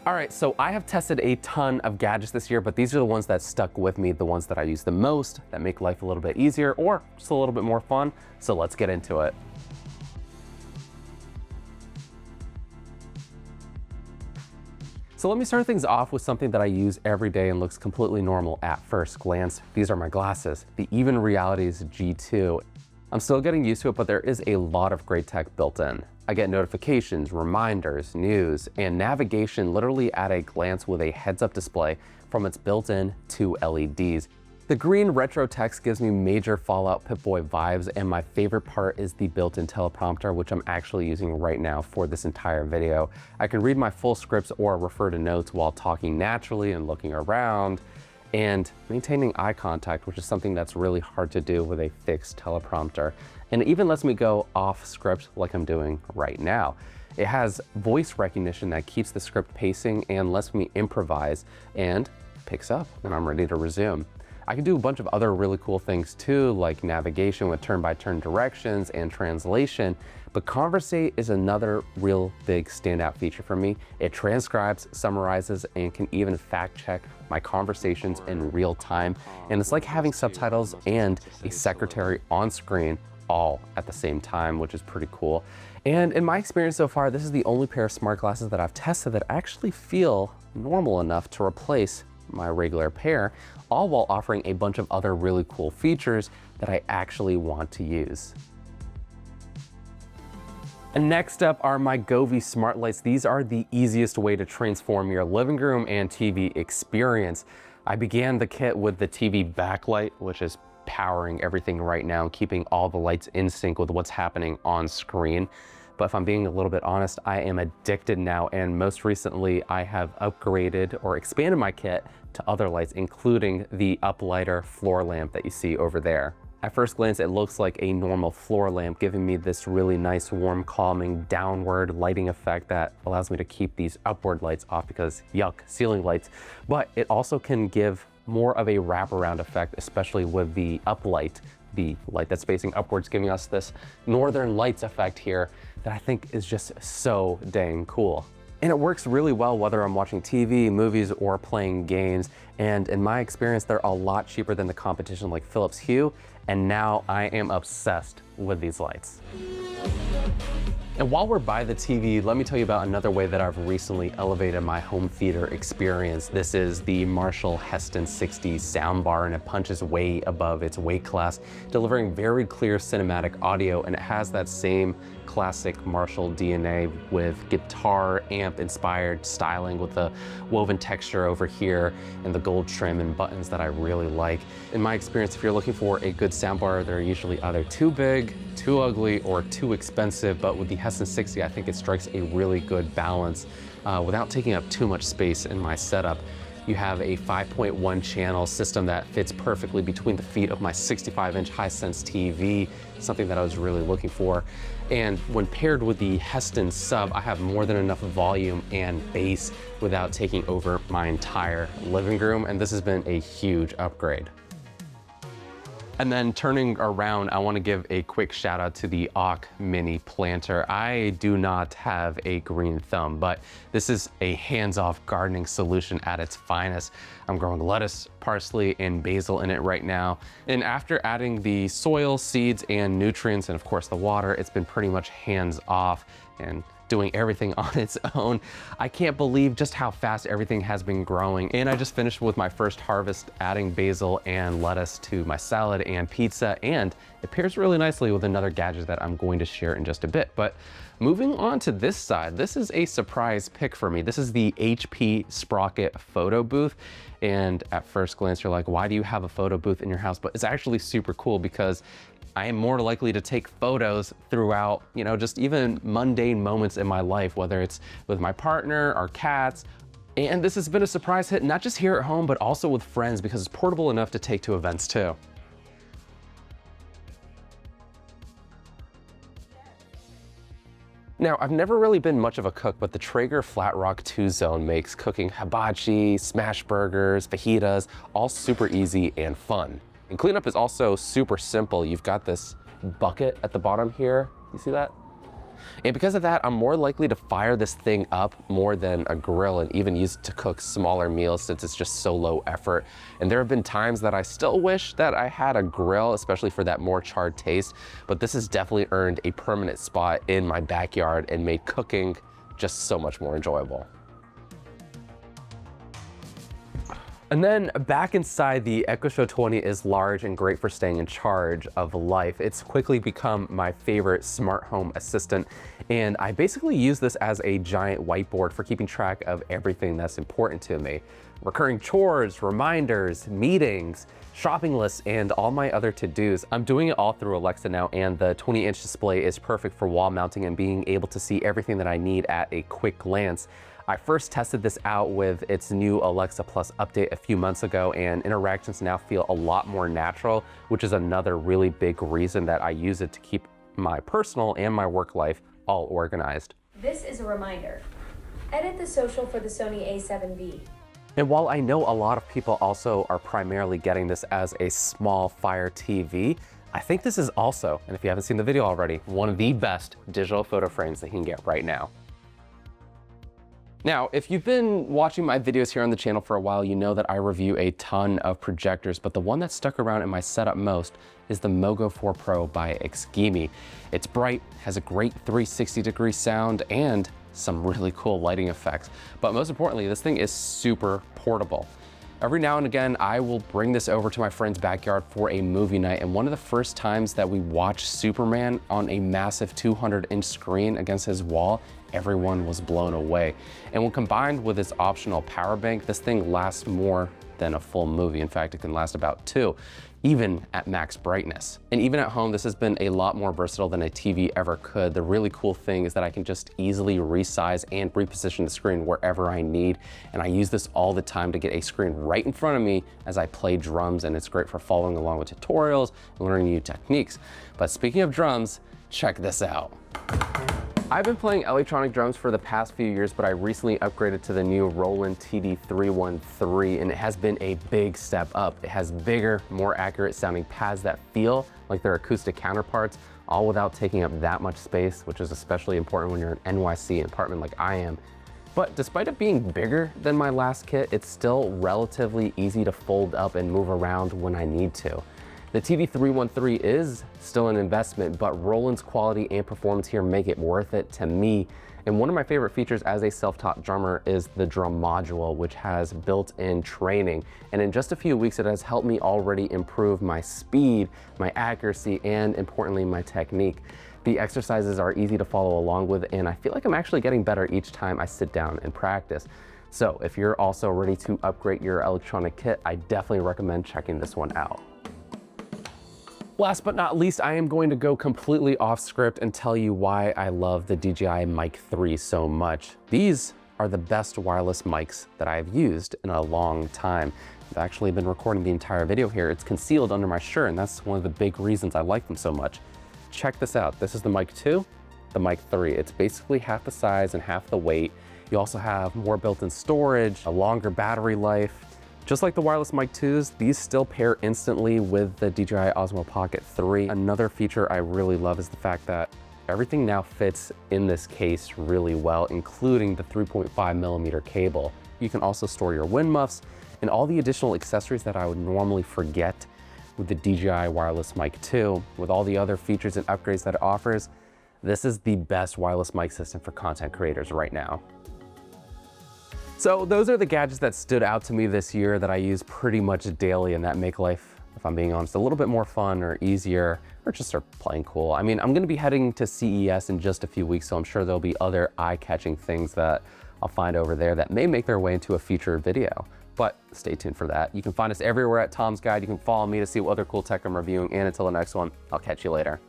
All right, so I have tested a ton of gadgets this year, but these are the ones that stuck with me, the ones that I use the most, that make life a little bit easier or just a little bit more fun. So let's get into it. So let me start things off with something that I use every day and looks completely normal at first glance. These are my glasses, the Even Realities G2. I'm still getting used to it, but there is a lot of great tech built in. I get notifications, reminders, news, and navigation literally at a glance with a heads-up display from its built-in 2 LEDs. The green retro text gives me major Fallout Pip-Boy vibes, and my favorite part is the built-in teleprompter, which I'm actually using right now for this entire video. I can read my full scripts or refer to notes while talking naturally and looking around, and maintaining eye contact, which is something that's really hard to do with a fixed teleprompter. And it even lets me go off script like I'm doing right now. It has voice recognition that keeps the script pacing and lets me improvise and picks up when I'm ready to resume. I can do a bunch of other really cool things too, like navigation with turn-by-turn directions and translation, but Conversate is another real big standout feature for me. It transcribes, summarizes, and can even fact-check my conversations in real time. And it's like having subtitles and a secretary on screen all at the same time, which is pretty cool. And in my experience so far, this is the only pair of smart glasses that I've tested that actually feel normal enough to replace my regular pair, all while offering a bunch of other really cool features that I actually want to use. And next up are my Govee smart lights. These are the easiest way to transform your living room and TV experience. I began the kit with the TV backlight, which is powering everything right now, keeping all the lights in sync with what's happening on screen. But if I'm being a little bit honest, I am addicted now, and most recently I have upgraded or expanded my kit to other lights, including the uplighter floor lamp that you see over there. At first glance, it looks like a normal floor lamp, giving me this really nice, warm, calming, downward lighting effect that allows me to keep these upward lights off because, yuck, ceiling lights. But it also can give more of a wraparound effect, especially with the uplight, the light that's facing upwards, giving us this northern lights effect here that I think is just so dang cool. And it works really well whether I'm watching TV, movies, or playing games. And in my experience, they're a lot cheaper than the competition like Philips Hue. And now I am obsessed with these lights. And while we're by the TV, let me tell you about another way that I've recently elevated my home theater experience. This is the Marshall Heston 60 soundbar, and it punches way above its weight class, delivering very clear cinematic audio, and it has that same classic Marshall DNA with guitar amp inspired styling with the woven texture over here and the gold trim and buttons that I really like. In my experience, if you're looking for a good soundbar, they're usually either too big, too ugly, or too expensive, but with the Heston 60, I think it strikes a really good balance without taking up too much space in my setup. You have a 5.1 channel system that fits perfectly between the feet of my 65-inch Hisense TV, something that I was really looking for. And when paired with the Heston sub, I have more than enough volume and bass without taking over my entire living room, and this has been a huge upgrade. And then turning around, I want to give a quick shout out to the AUK Mini Planter. I do not have a green thumb, but this is a hands-off gardening solution at its finest. I'm growing lettuce, parsley, and basil in it right now. And after adding the soil, seeds, and nutrients, and of course the water, it's been pretty much hands-off and doing everything on its own. I can't believe just how fast everything has been growing. And I just finished with my first harvest, adding basil and lettuce to my salad and pizza, and it pairs really nicely with another gadget that I'm going to share in just a bit. But moving on to this side, this is a surprise pick for me. This is the HP Sprocket Photobooth. And at first glance, you're like, why do you have a photo booth in your house? But it's actually super cool because I am more likely to take photos throughout, just even mundane moments in my life, whether it's with my partner, our cats. And this has been a surprise hit, not just here at home, but also with friends because it's portable enough to take to events too. Now, I've never really been much of a cook, but the Traeger FlatRock 2-zone makes cooking hibachi, smash burgers, fajitas, all super easy and fun. And cleanup is also super simple. You've got this bucket at the bottom here. You see that? And because of that, I'm more likely to fire this thing up more than a grill and even use it to cook smaller meals since it's just so low effort. And there have been times that I still wish that I had a grill, especially for that more charred taste, but this has definitely earned a permanent spot in my backyard and made cooking just so much more enjoyable. And then back inside, the Echo Show 20 is large and great for staying in charge of life. It's quickly become my favorite smart home assistant, and I basically use this as a giant whiteboard for keeping track of everything that's important to me. Recurring chores, reminders, meetings, shopping lists, and all my other to-dos. I'm doing it all through Alexa now, and the 20-inch display is perfect for wall mounting and being able to see everything that I need at a quick glance. I first tested this out with its new Alexa Plus update a few months ago, and interactions now feel a lot more natural, which is another really big reason that I use it to keep my personal and my work life all organized. This is a reminder. Edit the social for the Sony A7B. And while I know a lot of people also are primarily getting this as a small Fire TV, I think this is also, and if you haven't seen the video already, one of the best digital photo frames that you can get right now. Now, if you've been watching my videos here on the channel for a while, you know that I review a ton of projectors, but the one that stuck around in my setup most is the Mogo 4 Pro by XGIMI. It's bright, has a great 360-degree sound, and some really cool lighting effects. But most importantly, this thing is super portable. Every now and again, I will bring this over to my friend's backyard for a movie night, and one of the first times that we watched Superman on a massive 200-inch screen against his wall, everyone was blown away. And when combined with its optional power bank, this thing lasts more than a full movie. In fact, it can last about 2, even at max brightness. And even at home, this has been a lot more versatile than a TV ever could. The really cool thing is that I can just easily resize and reposition the screen wherever I need. And I use this all the time to get a screen right in front of me as I play drums, and it's great for following along with tutorials and learning new techniques. But speaking of drums, check this out. I've been playing electronic drums for the past few years, but I recently upgraded to the new Roland TD313, and it has been a big step up. It has bigger, more accurate sounding pads that feel like their acoustic counterparts, all without taking up that much space, which is especially important when you're an NYC apartment like I am. But despite it being bigger than my last kit, it's still relatively easy to fold up and move around when I need to. The TD313 is still an investment, but Roland's quality and performance here make it worth it to me. And one of my favorite features as a self-taught drummer is the drum module, which has built-in training. And in just a few weeks, it has helped me already improve my speed, my accuracy, and importantly, my technique. The exercises are easy to follow along with, and I feel like I'm actually getting better each time I sit down and practice. So if you're also ready to upgrade your electronic kit, I definitely recommend checking this one out. Last but not least, I am going to go completely off script and tell you why I love the DJI Mic 3 so much. These are the best wireless mics that I've used in a long time. I've actually been recording the entire video here. It's concealed under my shirt, and that's one of the big reasons I like them so much. Check this out. This is the Mic 2, the Mic 3. It's basically half the size and half the weight. You also have more built-in storage, a longer battery life. Just like the wireless Mic 2s, these still pair instantly with the DJI Osmo Pocket 3. Another feature I really love is the fact that everything now fits in this case really well, including the 3.5mm cable. You can also store your wind muffs and all the additional accessories that I would normally forget with the DJI Wireless Mic 2. With all the other features and upgrades that it offers, this is the best wireless mic system for content creators right now. So those are the gadgets that stood out to me this year that I use pretty much daily and that make life, if I'm being honest, a little bit more fun or easier, or just are plain cool. I mean, I'm gonna be heading to CES in just a few weeks, so I'm sure there'll be other eye-catching things that I'll find over there that may make their way into a future video. But stay tuned for that. You can find us everywhere at Tom's Guide. You can follow me to see what other cool tech I'm reviewing, and until the next one, I'll catch you later.